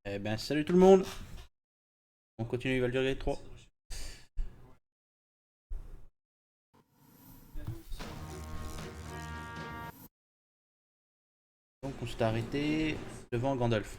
Eh ben salut tout le monde. On continue Baldur 3. Donc on s'est arrêté devant Gandalf.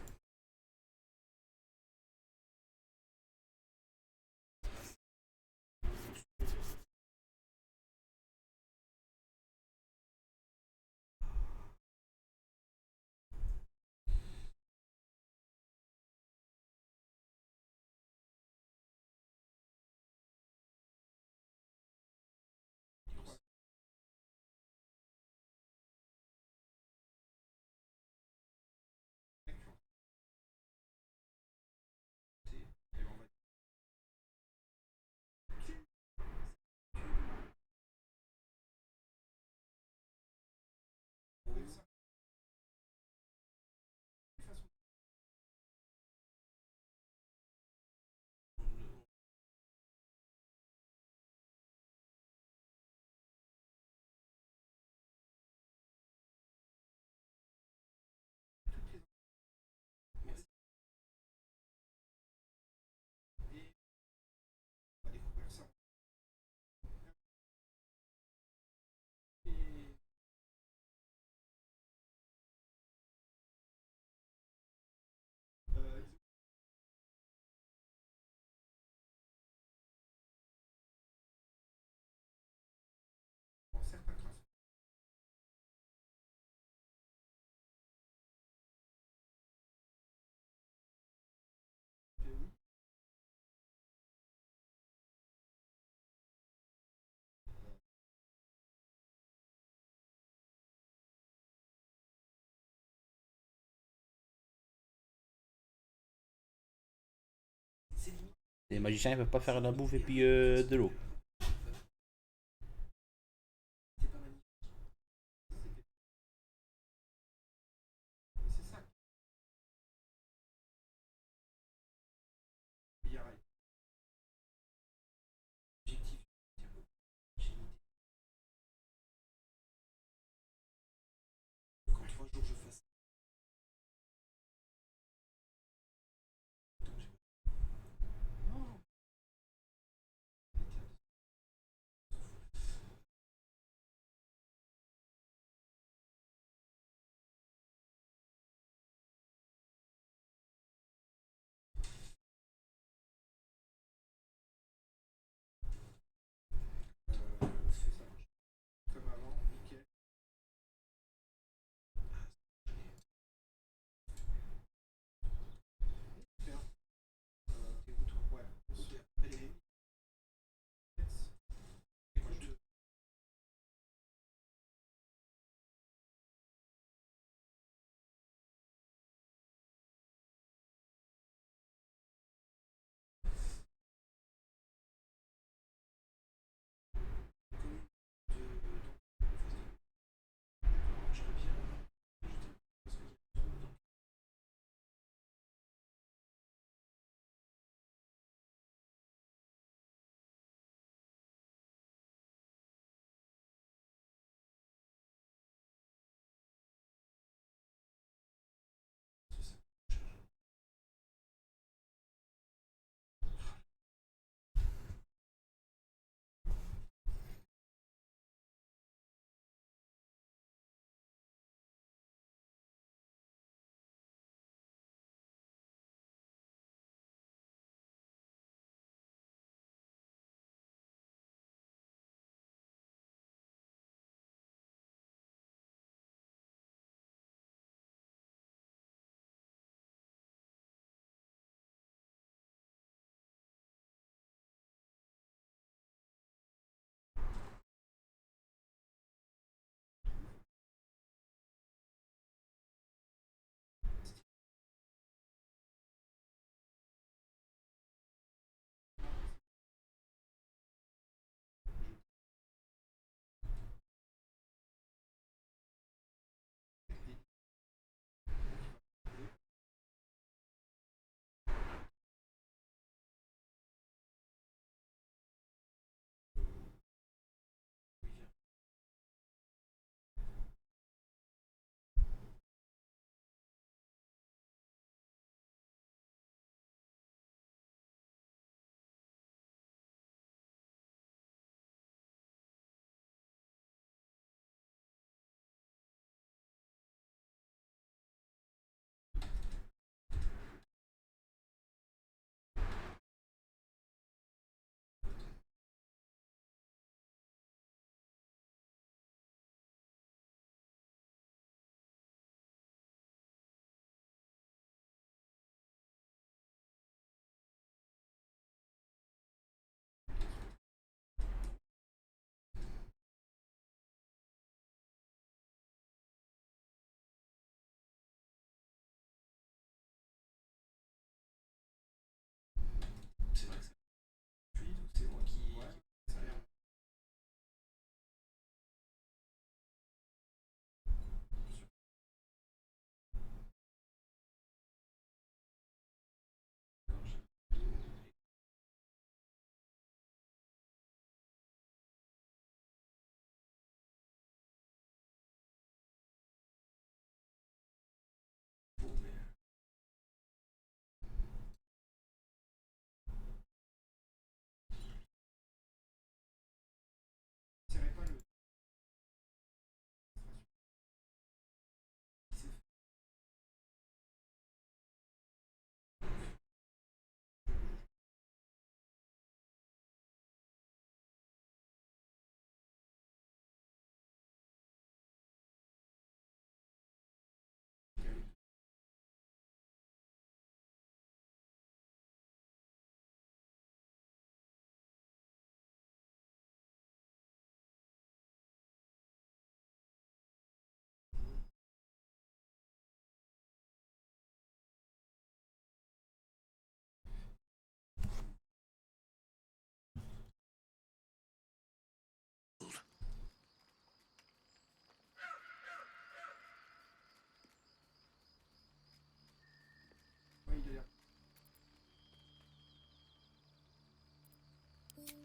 Les magiciens ils peuvent pas faire de la bouffe et puis de l'eau.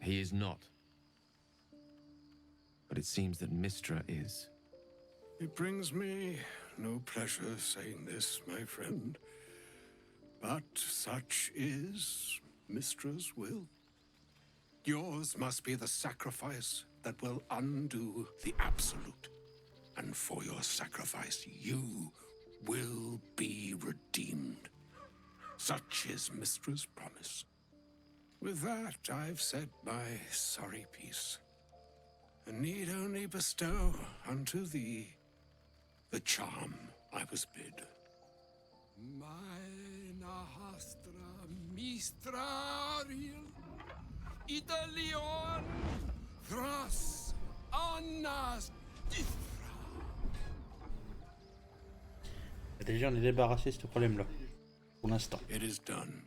He is not. But it seems that Mystra is. It brings me no pleasure saying this, my friend. But such is Mystra's will. Yours must be the sacrifice that will undo the absolute. And for your sacrifice, you will be redeemed. Such is Mystra's promise. With that, I've said my sorry piece, and need only bestow unto thee the charm I was bid. Meine hastra mistrariel Italion thras annas dithra. Déjà, on est débarrassé de ce problème-là. Pour l'instant. It is done.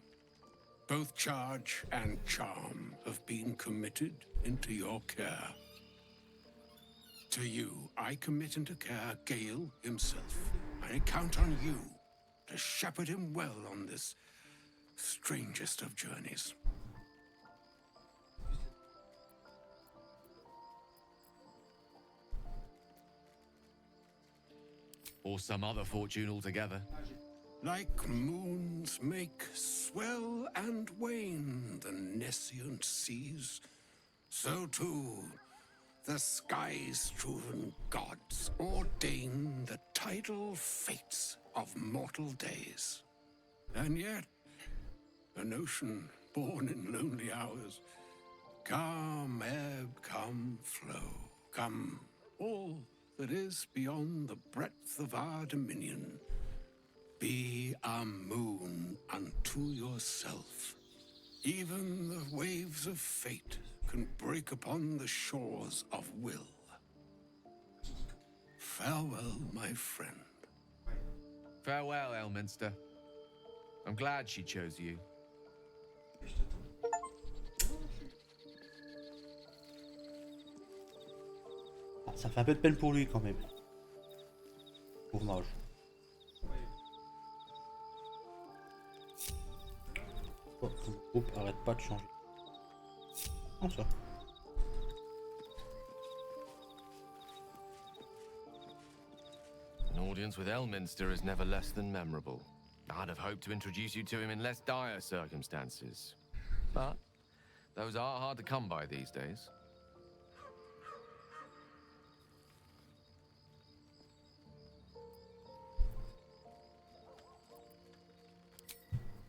Both charge and charm have been committed into your care. To you, I commit into care Gale himself. I count on you to shepherd him well on this strangest of journeys. Or some other fortune altogether. Like moons make swell and wane the nescient seas, so too the sky-strewn gods ordain the tidal fates of mortal days. And yet, an ocean born in lonely hours, come ebb, come flow, come all that is beyond the breadth of our dominion. Be a moon unto yourself. Even the waves of fate can break upon the shores of will. Farewell, my friend. Farewell, Elminster. I'm glad she chose you. Ah, ça fait un peu de peine pour lui quand même. Pauvre mage. Oh, le groupe arrête pas de changer. Non, ça. An audience with Elminster is never less than memorable. I'd have hoped to introduce you to him in less dire circumstances. But those are hard to come by these days.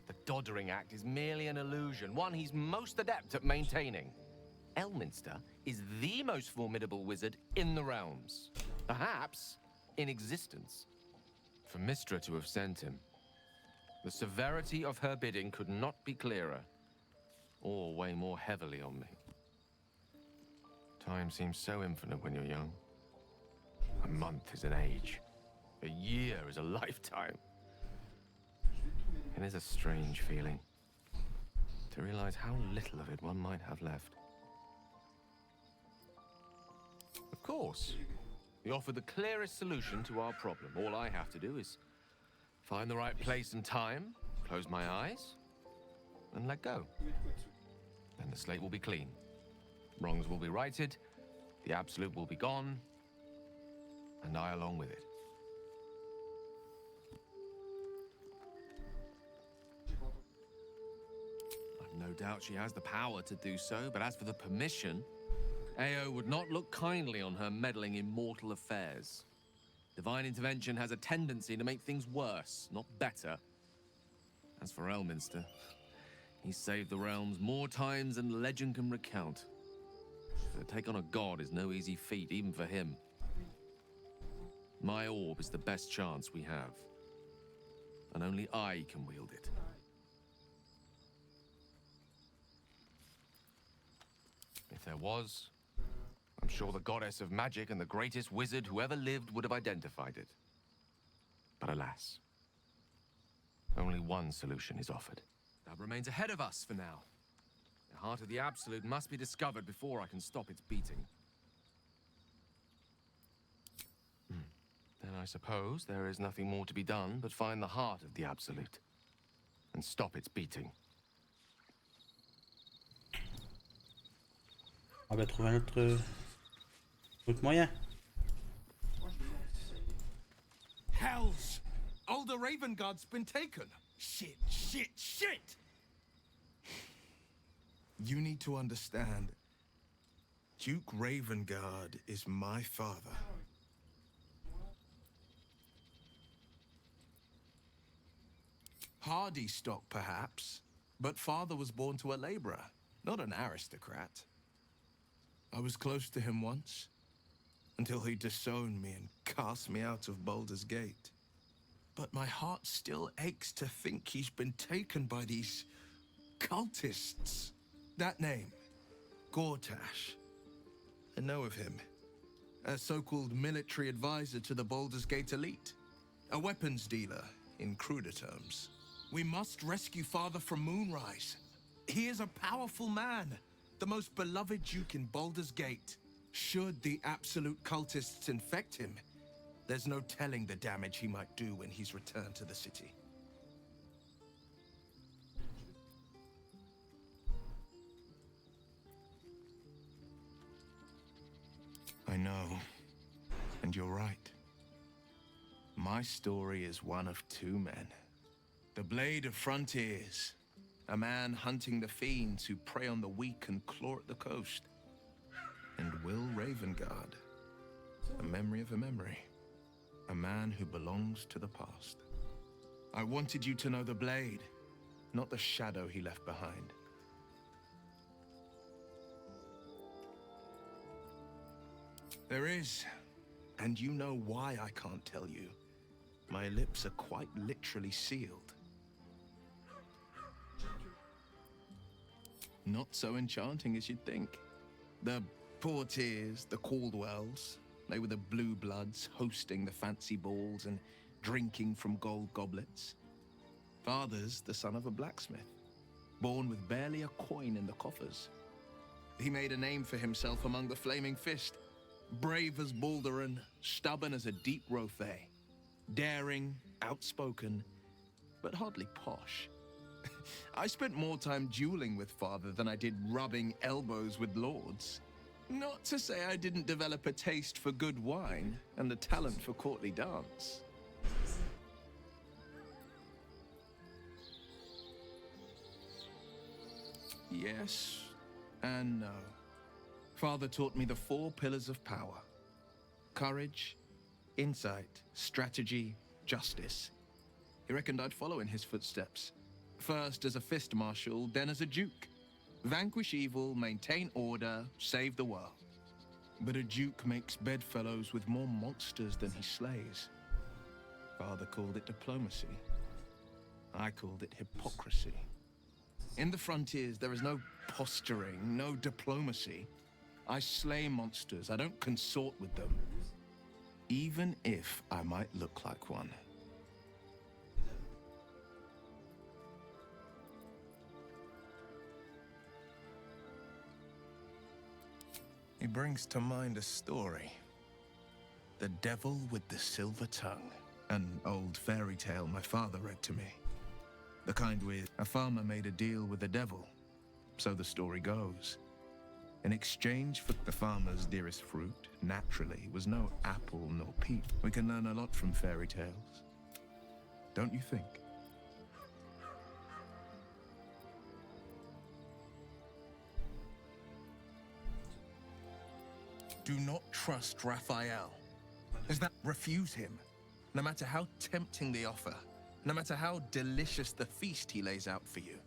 The Doddering Act is merely an illusion, one he's most adept at maintaining. Elminster is the most formidable wizard in the realms. Perhaps in existence. For Mystra to have sent him, the severity of her bidding could not be clearer, or weigh more heavily on me. Time seems so infinite when you're young. A month is an age. A year is a lifetime. It is a strange feeling to realize how little of it one might have left. Of course, we offer the clearest solution to our problem. All I have to do is find the right place and time, close my eyes, and let go. Then the slate will be clean. Wrongs will be righted, the absolute will be gone, and I along with it. I've no doubt she has the power to do so, but as for the permission, Ao would not look kindly on her meddling in mortal affairs. Divine intervention has a tendency to make things worse, not better. As for Elminster, he's saved the realms more times than legend can recount. To take on a god is no easy feat, even for him. My orb is the best chance we have, and only I can wield it. If there was, I'm sure the goddess of magic and the greatest wizard who ever lived would have identified it. But alas, only one solution is offered. That remains ahead of us for now. The heart of the Absolute must be discovered before I can stop its beating. Then I suppose there is nothing more to be done but find the heart of the Absolute and stop its beating. On va trouver un autre moyen. Hells! Older Ravengard's been taken. Shit, shit, shit! You need to understand. Duke Ravengard is my father. Hardy stock, perhaps, but father was born to a laborer, not an aristocrat. I was close to him once, until he disowned me and cast me out of Baldur's Gate. But my heart still aches to think he's been taken by these cultists. That name, Gortash. I know of him. A so-called military advisor to the Baldur's Gate elite. A weapons dealer, in cruder terms. We must rescue Father from Moonrise. He is a powerful man, the most beloved Duke in Baldur's Gate. Should the absolute cultists infect him, there's no telling the damage he might do when he's returned to the city. I know, and you're right. My story is one of two men. The Blade of Frontiers, a man hunting the fiends who prey on the weak and claw at the coast. And Will Ravengard, a memory of a memory. A man who belongs to the past. I wanted you to know the Blade, not the shadow he left behind. There is, and you know why I can't tell you. My lips are quite literally sealed. Not so enchanting as you'd think. The Portiers, the Caldwells, they were the blue bloods hosting the fancy balls and drinking from gold goblets. Father's the son of a blacksmith, born with barely a coin in the coffers. He made a name for himself among the Flaming Fist, brave as Baldur and stubborn as a deep rothay, daring, outspoken, but hardly posh. I spent more time dueling with Father than I did rubbing elbows with lords. Not to say I didn't develop a taste for good wine and the talent for courtly dance. Yes and no. Father taught me the 4 pillars of power. Courage, insight, strategy, justice. He reckoned I'd follow in his footsteps. First as a fist marshal, then as a duke. Vanquish evil, maintain order, save the world. But a duke makes bedfellows with more monsters than he slays. Father called it diplomacy. I called it hypocrisy. In the frontiers, there is no posturing, no diplomacy. I slay monsters, I don't consort with them. Even if I might look like one. He brings to mind a story. The Devil with the Silver Tongue. An old fairy tale my father read to me. The kind with a farmer made a deal with the devil. So the story goes. In exchange for the farmer's dearest fruit, naturally, was no apple nor peach. We can learn a lot from fairy tales. Don't you think? Do not trust Raphael. Is that refuse him? No matter how tempting the offer, no matter how delicious the feast he lays out for you,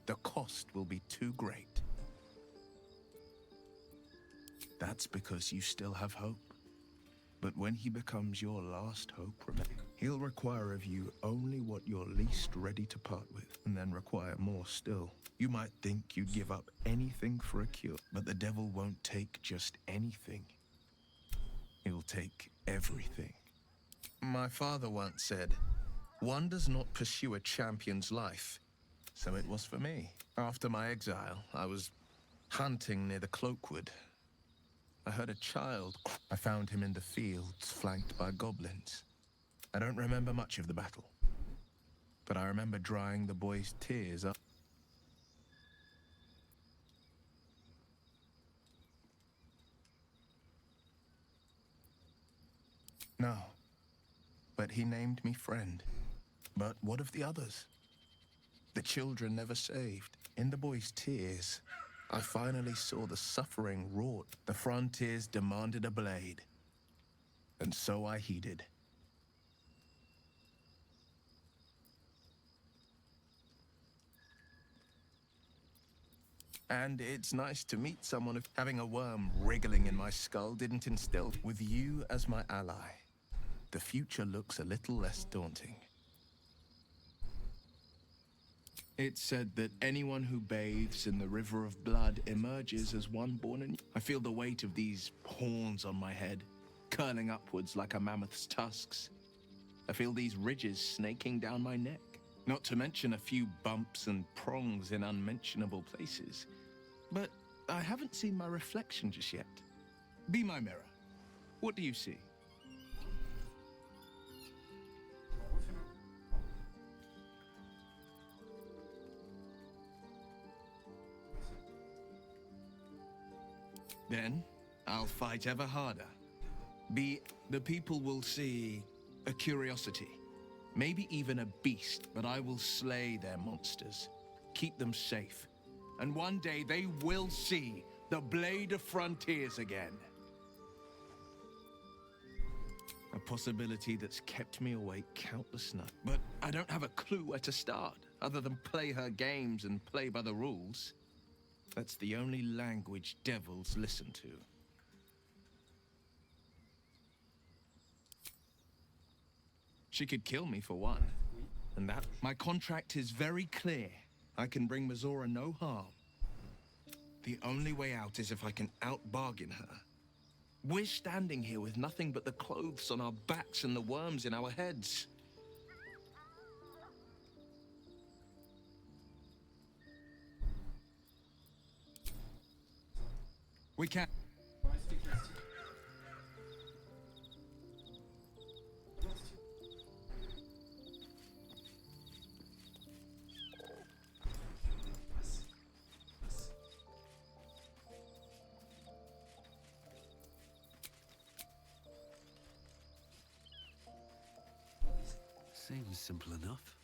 the cost will be too great. That's because you still have hope. But when he becomes your last hope, remember, he'll require of you only what you're least ready to part with, and then require more still. You might think you'd give up anything for a cure, but the devil won't take just anything. He'll take everything. My father once said, one does not pursue a champion's life. So it was for me. After my exile, I was hunting near the Cloakwood. I heard a child. I found him in the fields, flanked by goblins. I don't remember much of the battle, but I remember drying the boy's tears up. No. But he named me friend. But what of the others? The children never saved. In the boy's tears, I finally saw the suffering wrought. The frontiers demanded a blade. And so I heeded. And it's nice to meet someone if having a worm wriggling in my skull didn't instill. With you as my ally, the future looks a little less daunting. It's said that anyone who bathes in the river of blood emerges as one born anew. I feel the weight of these horns on my head, curling upwards like a mammoth's tusks. I feel these ridges snaking down my neck. Not to mention a few bumps and prongs in unmentionable places. But I haven't seen my reflection just yet. Be my mirror. What do you see? Then, I'll fight ever harder. The people will see a curiosity. Maybe even a beast, but I will slay their monsters. Keep them safe. And one day they will see the Blade of Frontiers again. A possibility that's kept me awake countless nights. But I don't have a clue where to start, other than play her games and play by the rules. That's the only language devils listen to. She could kill me for one. And that... My contract is very clear. I can bring Mazora no harm. The only way out is if I can out-bargain her. We're standing here with nothing but the clothes on our backs and the worms in our heads. We can't... Seems simple enough.